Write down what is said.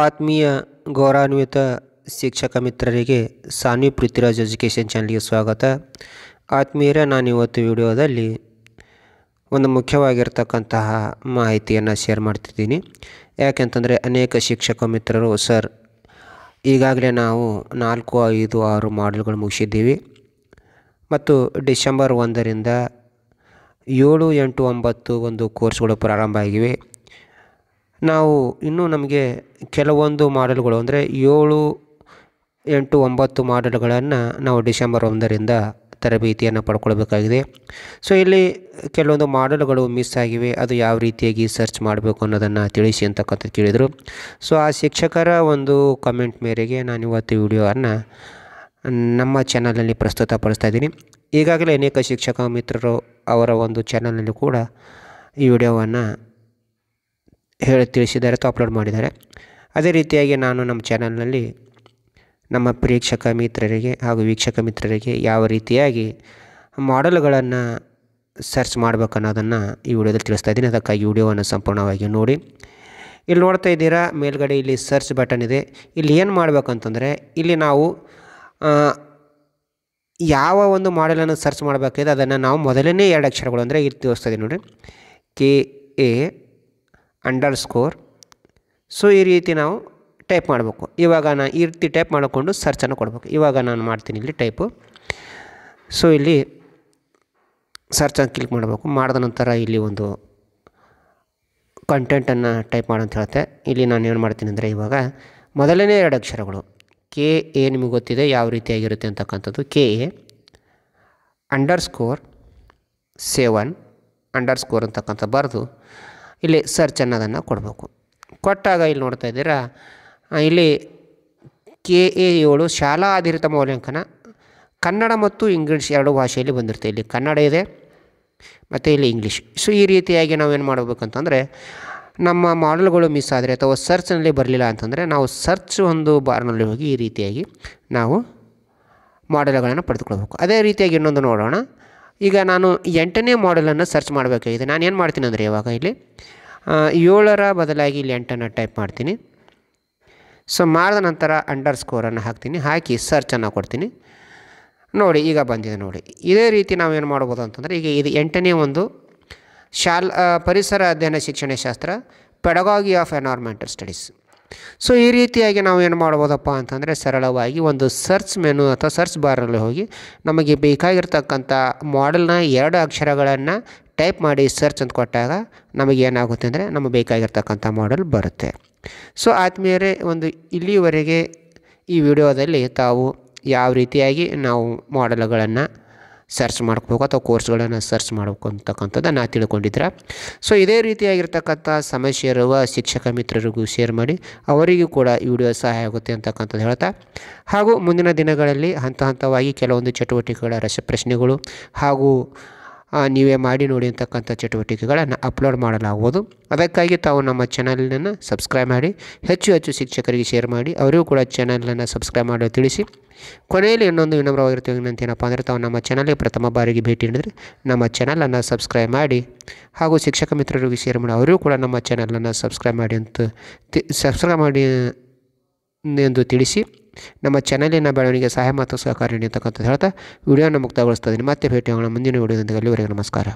ಆತ್ಮೀಯ ಗೌರವಾನ್ವಿತ ಶಿಕ್ಷಕ ಮಿತ್ರರಿಗೆ ಸಾನ್ವಿ ಪೃಥ್ವಿರಾಜ್ ಎಜುಕೇಷನ್ ಚಾನಲ್ಗೆ ಸ್ವಾಗತ. ಆತ್ಮೀಯರೇ, ನಾನು ಇವತ್ತು ವಿಡಿಯೋದಲ್ಲಿ ಒಂದು ಮುಖ್ಯವಾಗಿರ್ತಕ್ಕಂತಹ ಮಾಹಿತಿಯನ್ನು ಶೇರ್ ಮಾಡ್ತಿದ್ದೀನಿ. ಯಾಕೆಂತಂದರೆ ಅನೇಕ ಶಿಕ್ಷಕ ಮಿತ್ರರು ಸರ್ ಈಗಾಗಲೇ ನಾವು 4, 5, 6 ಮಾಡ್ಯೂಲ್ಗಳು ಮುಗಿಸಿದ್ದೀವಿ ಮತ್ತು ಡಿಸೆಂಬರ್ 1ರಿಂದ 7, 8, 9 ಒಂದು ಕೋರ್ಸ್ಗಳು ಪ್ರಾರಂಭ ಆಗಿವೆ. ನಾವು ಇನ್ನೂ ನಮಗೆ ಕೆಲವೊಂದು ಮಾಡೆಲ್ಗಳು ಅಂದರೆ 7, 8, 9 ಮಾಡೆಲ್ಗಳನ್ನು ನಾವು ಡಿಸೆಂಬರ್ 1ರಿಂದ ತರಬೇತಿಯನ್ನು ಪಡ್ಕೊಳ್ಬೇಕಾಗಿದೆ. ಸೊ ಇಲ್ಲಿ ಕೆಲವೊಂದು ಮಾಡೆಲ್ಗಳು ಮಿಸ್ ಆಗಿವೆ, ಅದು ಯಾವ ರೀತಿಯಾಗಿ ಸರ್ಚ್ ಮಾಡಬೇಕು ಅನ್ನೋದನ್ನು ತಿಳಿಸಿ ಅಂತಕ್ಕಂಥದ್ದು ಕೇಳಿದರು. ಸೊ ಆ ಶಿಕ್ಷಕರ ಒಂದು ಕಮೆಂಟ್ ಮೇರೆಗೆ ನಾನು ಇವತ್ತು ವಿಡಿಯೋವನ್ನು ನಮ್ಮ ಚಾನಲ್ನಲ್ಲಿ ಪ್ರಸ್ತುತಪಡಿಸ್ತಾ ಇದ್ದೀನಿ. ಈಗಾಗಲೇ ಅನೇಕ ಶಿಕ್ಷಕ ಮಿತ್ರರು ಅವರ ಒಂದು ಚಾನಲ್ನಲ್ಲಿ ಕೂಡ ಈ ವಿಡಿಯೋವನ್ನು ತಿಳಿಸಿದ್ದಾರೆ ಅಥವಾ ಅಪ್ಲೋಡ್ ಮಾಡಿದ್ದಾರೆ. ಅದೇ ರೀತಿಯಾಗಿ ನಾನು ನಮ್ಮ ಚಾನಲ್ನಲ್ಲಿ ನಮ್ಮ ಪ್ರೇಕ್ಷಕ ಮಿತ್ರರಿಗೆ ಹಾಗೂ ವೀಕ್ಷಕ ಮಿತ್ರರಿಗೆ ಯಾವ ರೀತಿಯಾಗಿ ಮಾಡೆಲ್ಗಳನ್ನು ಸರ್ಚ್ ಮಾಡಬೇಕನ್ನೋದನ್ನು ಈ ವಿಡಿಯೋದಲ್ಲಿ ತಿಳಿಸ್ತಾ ಇದ್ದೀನಿ. ಅದಕ್ಕಾಗಿ ವಿಡಿಯೋವನ್ನು ಸಂಪೂರ್ಣವಾಗಿ ನೋಡಿ. ಇಲ್ಲಿ ನೋಡ್ತಾ ಇದ್ದೀರಾ, ಮೇಲ್ಗಡೆ ಇಲ್ಲಿ ಸರ್ಚ್ ಬಟನ್ ಇದೆ. ಇಲ್ಲಿ ಏನು ಮಾಡಬೇಕಂತಂದರೆ ಇಲ್ಲಿ ನಾವು ಯಾವ ಒಂದು ಮಾಡೆಲನ್ನು ಸರ್ಚ್ ಮಾಡಬೇಕಿದೆ ಅದನ್ನು ನಾವು ಮೊದಲನೇ 2 ಅಕ್ಷರಗಳು ಅಂದರೆ ಇಲ್ಲಿ ತೋರಿಸ್ತಾ ಇದ್ದೀನಿ ನೋಡಿ, KA _. ಸೊ ಈ ರೀತಿ ನಾವು ಟೈಪ್ ಮಾಡಬೇಕು. ಇವಾಗ ನಾನು ಈ ರೀತಿ ಟೈಪ್ ಮಾಡಿಕೊಂಡು ಸರ್ಚನ್ನು ಕೊಡಬೇಕು. ಇವಾಗ ನಾನು ಮಾಡ್ತೀನಿ ಇಲ್ಲಿ ಟೈಪು. ಸೊ ಇಲ್ಲಿ ಸರ್ಚನ್ನು ಕ್ಲಿಕ್ ಮಾಡಬೇಕು. ಮಾಡಿದ ನಂತರ ಇಲ್ಲಿ ಒಂದು ಕಂಟೆಂಟನ್ನು ಟೈಪ್ ಮಾಡಂತ ಹೇಳುತ್ತೆ. ಇಲ್ಲಿ ನಾನು ಏನು ಮಾಡ್ತೀನಿ ಅಂದರೆ ಇವಾಗ ಮೊದಲನೇ 2 ಅಕ್ಷರಗಳು KA ನಿಮಗೆ ಗೊತ್ತಿದೆ ಯಾವ ರೀತಿಯಾಗಿರುತ್ತೆ ಅಂತಕ್ಕಂಥದ್ದು. KA _7 ಅಂತಕ್ಕಂಥ ಬರೆದು ಇಲ್ಲಿ ಸರ್ಚ್ ಅನ್ನೋದನ್ನು ಕೊಡಬೇಕು. ಕೊಟ್ಟಾಗ ಇಲ್ಲಿ ನೋಡ್ತಾ ಇದ್ದೀರಾ, ಇಲ್ಲಿ KA 7 ಶಾಲಾ ಆಧಾರಿತ ಮೌಲ್ಯಾಂಕನ ಕನ್ನಡ ಮತ್ತು ಇಂಗ್ಲೀಷ್ 2 ಭಾಷೆಯಲ್ಲಿ ಬಂದಿರುತ್ತೆ. ಇಲ್ಲಿ ಕನ್ನಡ ಇದೆ ಮತ್ತು ಇಲ್ಲಿ ಇಂಗ್ಲೀಷ್. ಸೊ ಈ ರೀತಿಯಾಗಿ ನಾವೇನು ಮಾಡಬೇಕಂತಂದರೆ ನಮ್ಮ ಮಾಡೆಲ್ಗಳು ಮಿಸ್ ಆದರೆ ಅಥವಾ ಸರ್ಚ್ನಲ್ಲಿ ಬರಲಿಲ್ಲ ಅಂತಂದರೆ ನಾವು ಸರ್ಚ್ ಒಂದು ಬಾರ್ನಲ್ಲಿ ಹೋಗಿ ಈ ರೀತಿಯಾಗಿ ನಾವು ಮಾಡೆಲ್ಗಳನ್ನು ಪಡೆದುಕೊಳ್ಬೇಕು. ಅದೇ ರೀತಿಯಾಗಿ ಇನ್ನೊಂದು ನೋಡೋಣ. ಈಗ ನಾನು 8ನೇ ಮಾಡೆಲನ್ನು ಸರ್ಚ್ ಮಾಡಬೇಕಾಗಿದೆ. ನಾನು ಏನು ಮಾಡ್ತೀನಿ ಅಂದರೆ ಇವಾಗ ಇಲ್ಲಿ 7ರ ಬದಲಾಗಿ ಇಲ್ಲಿ 8ಅನ್ನು ಟೈಪ್ ಮಾಡ್ತೀನಿ. ಸೊ ಮಾಡಿದ ನಂತರ _ಅನ್ನು ಹಾಕ್ತೀನಿ. ಹಾಕಿ ಸರ್ಚನ್ನು ಕೊಡ್ತೀನಿ. ನೋಡಿ ಈಗ ಬಂದಿದೆ ನೋಡಿ. ಇದೇ ರೀತಿ ನಾವೇನು ಮಾಡ್ಬೋದು ಅಂತಂದರೆ ಈಗ ಇದು 8ನೇ ಒಂದು ಪರಿಸರ ಅಧ್ಯಯನ ಶಿಕ್ಷಣಶಾಸ್ತ್ರ pedagogy of environmental studies. So ಈ ರೀತಿಯಾಗಿ ನಾವು ಏನು ಮಾಡ್ಬೋದಪ್ಪ ಅಂತಂದರೆ ಸರಳವಾಗಿ ಒಂದು ಸರ್ಚ್ ಮೆನು ಅಥವಾ ಸರ್ಚ್ ಬಾರಲ್ಲಿ ಹೋಗಿ ನಮಗೆ ಬೇಕಾಗಿರ್ತಕ್ಕಂಥ ಮಾಡೆಲ್ನ 2 ಅಕ್ಷರಗಳನ್ನು ಟೈಪ್ ಮಾಡಿ ಸರ್ಚ್ ಅಂತ ಕೊಟ್ಟಾಗ ನಮಗೆ ಏನಾಗುತ್ತೆ ಅಂದರೆ ನಮಗೆ ಬೇಕಾಗಿರ್ತಕ್ಕಂಥ ಮಾಡೆಲ್ ಬರುತ್ತೆ. ಸೊ ಆತ್ಮೀಯರೇ, ಒಂದು ಇಲ್ಲಿವರೆಗೆ ಈ ವಿಡಿಯೋದಲ್ಲಿ ತಾವು ಯಾವ ರೀತಿಯಾಗಿ ನಾವು ಮಾಡೆಲ್ಗಳನ್ನು ಸರ್ಚ್ ಮಾಡ್ಕೋಬೇಕು ಅಥವಾ ಕೋರ್ಸ್ಗಳನ್ನು ಸರ್ಚ್ ಮಾಡಬೇಕು ಅಂತಕ್ಕಂಥದ್ದನ್ನು ತಿಳ್ಕೊಂಡಿದ್ದೀರಾ. ಸೊ ಇದೇ ರೀತಿಯಾಗಿರ್ತಕ್ಕಂಥ ಸಮಸ್ಯೆ ಇರುವ ಶಿಕ್ಷಕ ಮಿತ್ರರಿಗೂ ಶೇರ್ ಮಾಡಿ, ಅವರಿಗೂ ಕೂಡ ಈ ವಿಡಿಯೋ ಸಹಾಯ ಆಗುತ್ತೆ ಅಂತಕ್ಕಂಥದ್ದು ಹೇಳ್ತಾ, ಹಾಗೂ ಮುಂದಿನ ದಿನಗಳಲ್ಲಿ ಹಂತವಾಗಿ ಕೆಲವೊಂದು ಚಟುವಟಿಕೆಗಳ ರಸಪ್ರಶ್ನೆಗಳು ಹಾಗೂ ನೀವೇ ಮಾಡಿ ನೋಡಿ ಅಂತಕ್ಕಂಥ ಚಟುವಟಿಕೆಗಳನ್ನು ಅಪ್ಲೋಡ್ ಮಾಡಲಾಗುವುದು. ಅದಕ್ಕಾಗಿ ತಾವು ನಮ್ಮ ಚಾನಲನ್ನು ಸಬ್ಸ್ಕ್ರೈಬ್ ಮಾಡಿ, ಹೆಚ್ಚು ಶಿಕ್ಷಕರಿಗೆ ಶೇರ್ ಮಾಡಿ, ಅವರಿಗೂ ಕೂಡ ಚಾನಲನ್ನು ಸಬ್ಸ್ಕ್ರೈಬ್ ಮಾಡಿ ತಿಳಿಸಿ. ಕೊನೆಯಲ್ಲಿ ಇನ್ನೊಂದು ವಿನಮ್ರವಾಗಿರ್ತೀವಿ ವಿನಂತಿ ಏನಪ್ಪ ಅಂದರೆ ತಾವು ನಮ್ಮ ಚಾನಲ್ಗೆ ಪ್ರಥಮ ಬಾರಿಗೆ ಭೇಟಿ ನೀಡಿದರೆ ನಮ್ಮ ಚಾನಲನ್ನು ಸಬ್ಸ್ಕ್ರೈಬ್ ಮಾಡಿ ಹಾಗೂ ಶಿಕ್ಷಕ ಮಿತ್ರರಿಗೆ ಶೇರ್ ಮಾಡಿ, ಅವರಿಗೂ ಕೂಡ ನಮ್ಮ ಚಾನಲನ್ನು ಸಬ್ಸ್ಕ್ರೈಬ್ ಮಾಡಿ ಎಂದು ತಿಳಿಸಿ ನಮ್ಮ ಚಾನಲಿನ ಬೆಳವಣಿಗೆ ಸಹಾಯ ಮತ್ತು ಸಹಕಾರ ನೀಡಿ ಅಂತಕ್ಕಂಥದ್ದು ಹೇಳ್ತಾ ವಿಡಿಯೋನ ಮುಕ್ತಾಯಗೊಳಿಸ್ತಾ ಇದ್ದೀನಿ. ಮತ್ತೆ ಭೇಟಿಯಾಗೋಣ ಮುಂದಿನ ವಿಡಿಯೋದೊಂದಿಗೆ. ಅಲ್ಲಿವರೆಗೆ ನಮಸ್ಕಾರ.